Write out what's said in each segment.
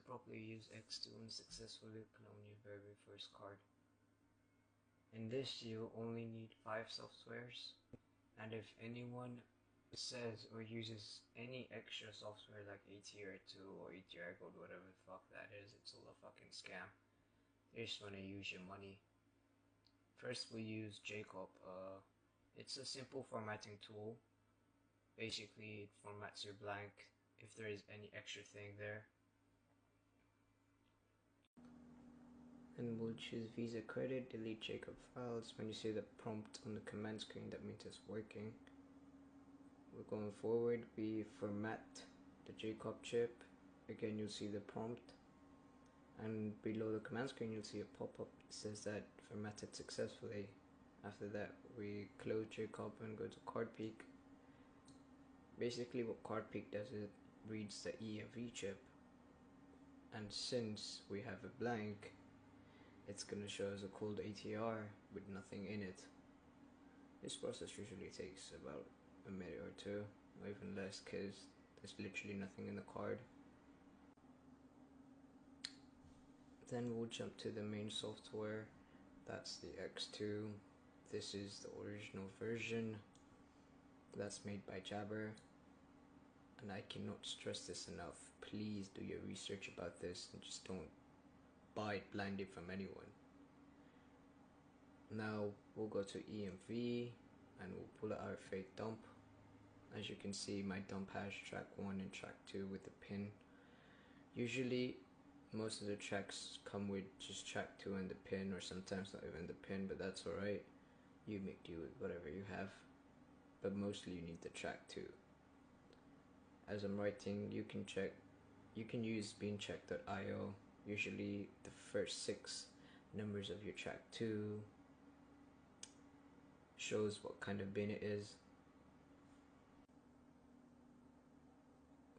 properly use X2 and successfully clone your very first card. In this you only need 5 softwares, and if anyone says or uses any extra software like ATR2 or ATR Gold, whatever the fuck that is, it's all a fucking scam. They just want to use your money. First we use Jacob. It's a simple formatting tool. Basically it formats your blank if there is any extra thing there. And we'll choose Visa Credit, delete Jacob files. When you see the prompt on the command screen, that means it's working. We're going forward, we format the Jacob chip. Again, you'll see the prompt, and below the command screen you'll see a pop-up that says that formatted successfully. After that we close Jacob and go to CardPeek. Basically what CardPeek does is it reads the EMV chip, and since we have a blank, it's gonna show us a cold ATR with nothing in it. This process usually takes about a minute or two, or even less, because there's literally nothing in the card. Then we'll jump to the main software. That's the X2. This is the original version that's made by Jabber, and I cannot stress this enough. Please do your research about this and just don't buy it blindly from anyone. Now we'll go to EMV and we'll pull out our fake dump. As you can see, my dump has track 1 and track 2 with the pin. Usually most of the tracks come with just track 2 and the pin, or sometimes not even the pin, but that's alright. You make do with whatever you have, but mostly you need the track 2. As I'm writing, you can use bincheck.io. Usually the first 6 numbers of your track 2 shows what kind of bin it is.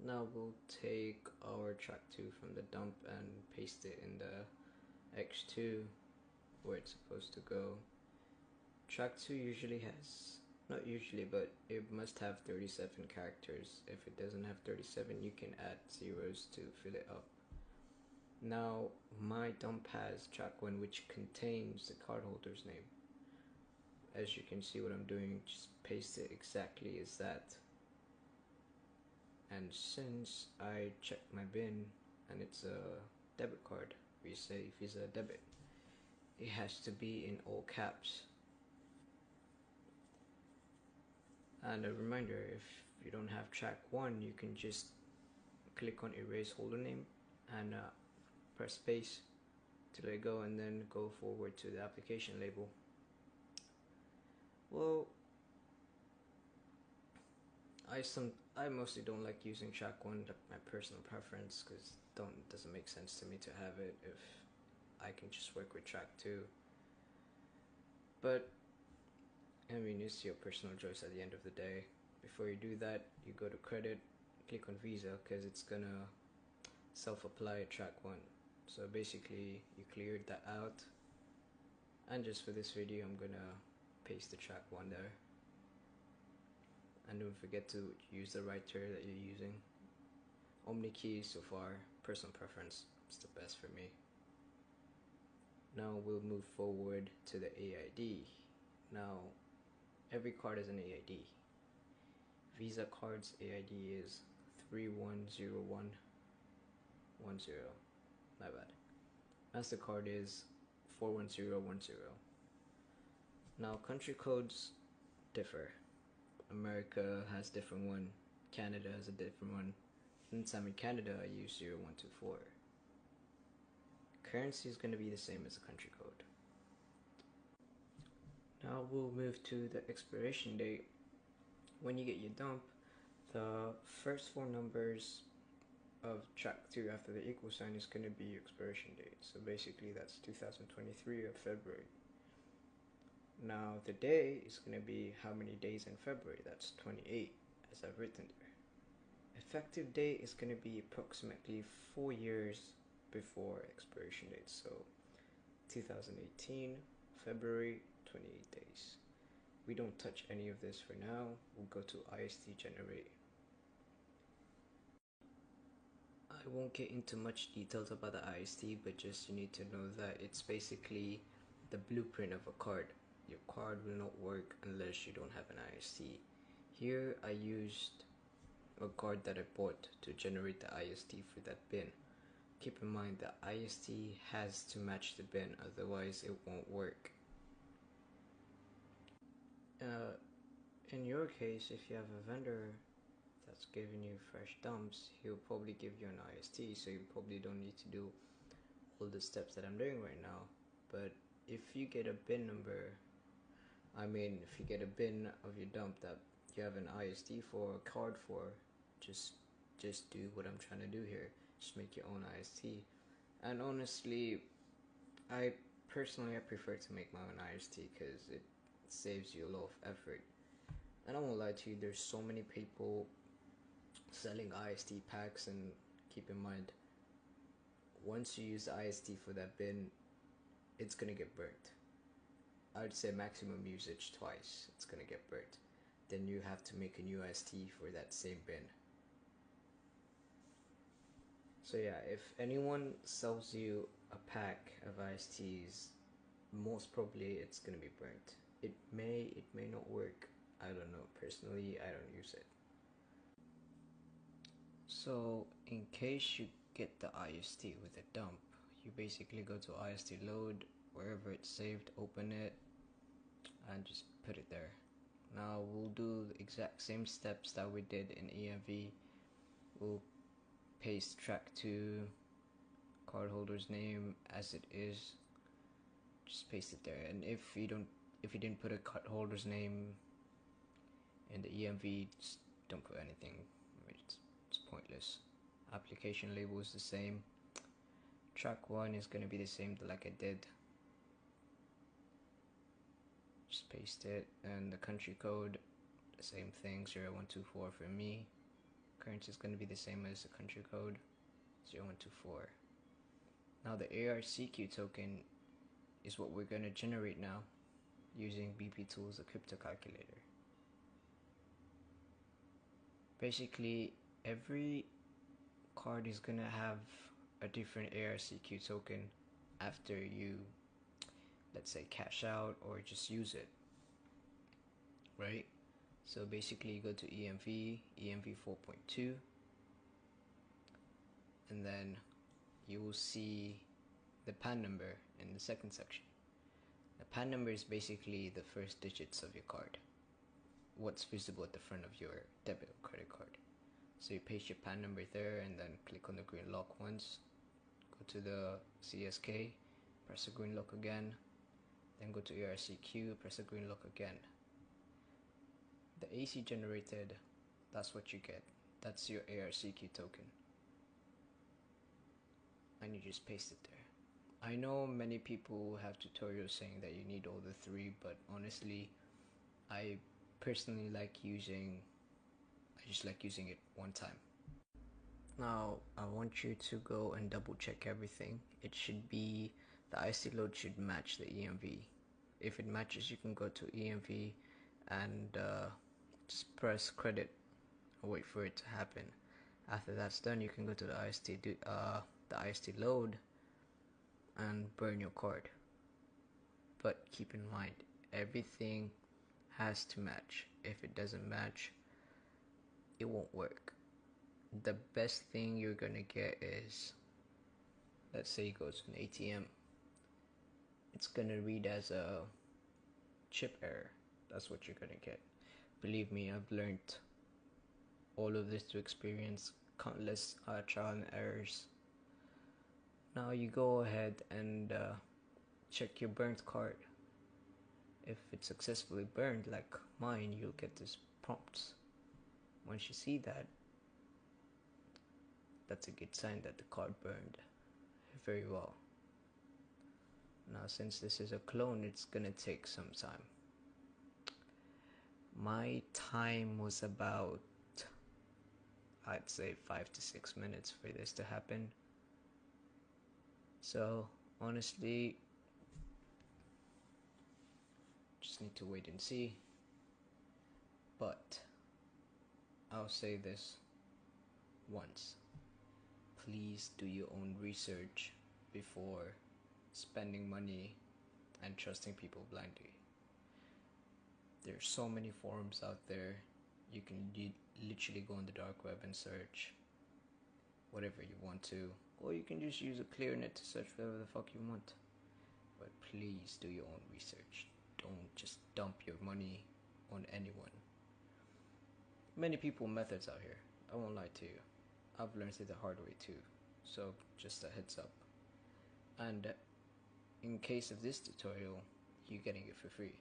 Now we'll take our track 2 from the dump and paste it in the X2 where it's supposed to go. Track 2 usually has, not usually, but it must have 37 characters. If it doesn't have 37, you can add zeros to fill it up. Now my dump has track 1, which contains the cardholder's name. As you can see what I'm doing, just paste it exactly as that. And since I checked my bin and it's a debit card, we say Visa debit, it has to be in all caps. And a reminder, if you don't have track 1, you can just click on erase holder name and press space to let go, and then go forward to the application label. Well, I mostly don't like using track 1, my personal preference, because it doesn't make sense to me to have it if I can just work with track 2. But I mean, it's your personal choice at the end of the day. Before you do that, you go to credit, click on Visa, because it's gonna self-apply track 1. So basically you cleared that out, and just for this video I'm gonna paste the track 1 there. And don't forget to use the writer that you're using. OmniKey so far, personal preference, it's the best for me. Now we'll move forward to the AID. Now every card is an AID. Visa card's AID is 310110. My bad. MasterCard is 41010. Now country codes differ. America has different one, Canada has a different one. Since I'm in Canada, I use 0124. Currency is going to be the same as the country code. Now we'll move to the expiration date. When you get your dump, the first 4 numbers of track 2 after the equal sign is going to be your expiration date. So basically that's 2023 of February. Now the day is going to be how many days in February. That's 28, as I've written there. Effective date is going to be approximately 4 years before expiration date. So 2018 February, 28 days. We don't touch any of this for now. We'll go to IST generate. I won't get into much details about the IST, but just you need to know that it's basically the blueprint of a card. Your card will not work unless you don't have an IST. Here I used a card that I bought to generate the IST for that bin. Keep in mind the IST has to match the bin, otherwise it won't work. In your case, if you have a vendor that's giving you fresh dumps, he'll probably give you an IST, so you probably don't need to do all the steps that I'm doing right now. But if you get a bin number, if you get a bin of your dump that you have an IST for, a card for, just do what I'm trying to do here. Just make your own IST. And honestly, I prefer to make my own IST because it saves you a lot of effort. And I won't lie to you, there's so many people selling IST packs, and keep in mind, once you use the IST for that bin, it's gonna get burnt. I'd say maximum usage twice, it's gonna get burnt. Then you have to make a new IST for that same bin. So yeah, if anyone sells you a pack of ISTs, most probably it's gonna be burnt. It may not work. I don't know. Personally, I don't use it. So in case you get the IST with a dump, you basically go to IST load, wherever it's saved, open it, and just put it there. Now we'll do the exact same steps that we did in ENV. We'll paste track 2, cardholder's name as it is, just paste it there. And if you didn't put a cardholder's name in the ENV, just don't put anything. It's pointless. Application label is the same. Track 1 is going to be the same like I did. Just paste it. And the country code, the same thing, 0124 for me. Currency is going to be the same as the country code, 0124. Now the ARCQ token is what we're going to generate now using BP Tools, the crypto calculator. Basically, every card is going to have a different ARCQ token after you, let's say, cash out or just use it, right? So basically you go to ENV 4.2, and then you will see the PAN number in the second section. The PAN number is basically the first digits of your card, what's visible at the front of your debit or credit card. So you paste your PAN number there and then click on the green lock once, go to the CSK, press the green lock again, then go to ARCQ, press the green lock again. The AC generated, that's what you get. That's your ARCQ token. And you just paste it there. I know many people have tutorials saying that you need all the 3, but honestly, I personally just like using it one time. Now, I want you to go and double check everything. It should be, the IC load should match the ENV. If it matches, you can go to ENV and just press credit and wait for it to happen. After that's done, you can go to the IST load and burn your card. But keep in mind, everything has to match. If it doesn't match, it won't work. The best thing you're gonna get is, let's say you go to an ATM, it's gonna read as a chip error. That's what you're gonna get. Believe me, I've learned all of this through experience, countless trial and errors. Now you go ahead and check your burnt card. If it's successfully burned like mine, you'll get this prompt. Once you see that, that's a good sign that the card burned very well. Now since this is a clone, it's gonna take some time. My time was about, I'd say, 5 to 6 minutes for this to happen. So honestly, just need to wait and see. But I'll say this once: please do your own research before spending money and trusting people blindly. There's so many forums out there. You can literally go on the dark web and search whatever you want to, or you can just use a clear net to search whatever the fuck you want. But please do your own research. Don't just dump your money on anyone. Many people methods out here, I won't lie to you. I've learned it the hard way too, so just a heads up. And in case of this tutorial, you're getting it for free.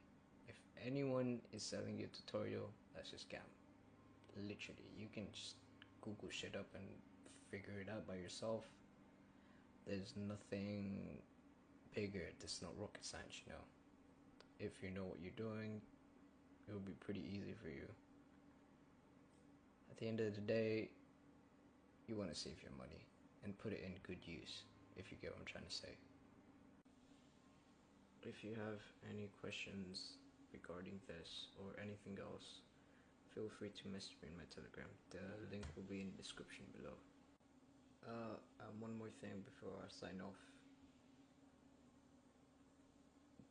If anyone is selling you a tutorial, that's a scam. Literally, you can just Google shit up and figure it out by yourself. There's nothing bigger. There's no rocket science, you know. If you know what you're doing, it'll be pretty easy for you. At the end of the day, you want to save your money and put it in good use, if you get what I'm trying to say. If you have any questions regarding this or anything else, feel free to message me in my Telegram. The link will be in the description below. One more thing before I sign off.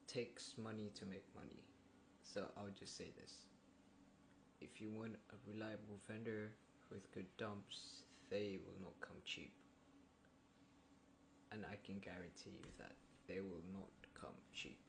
It takes money to make money. So I'll just say this. If you want a reliable vendor with good dumps, they will not come cheap. And I can guarantee you that they will not come cheap.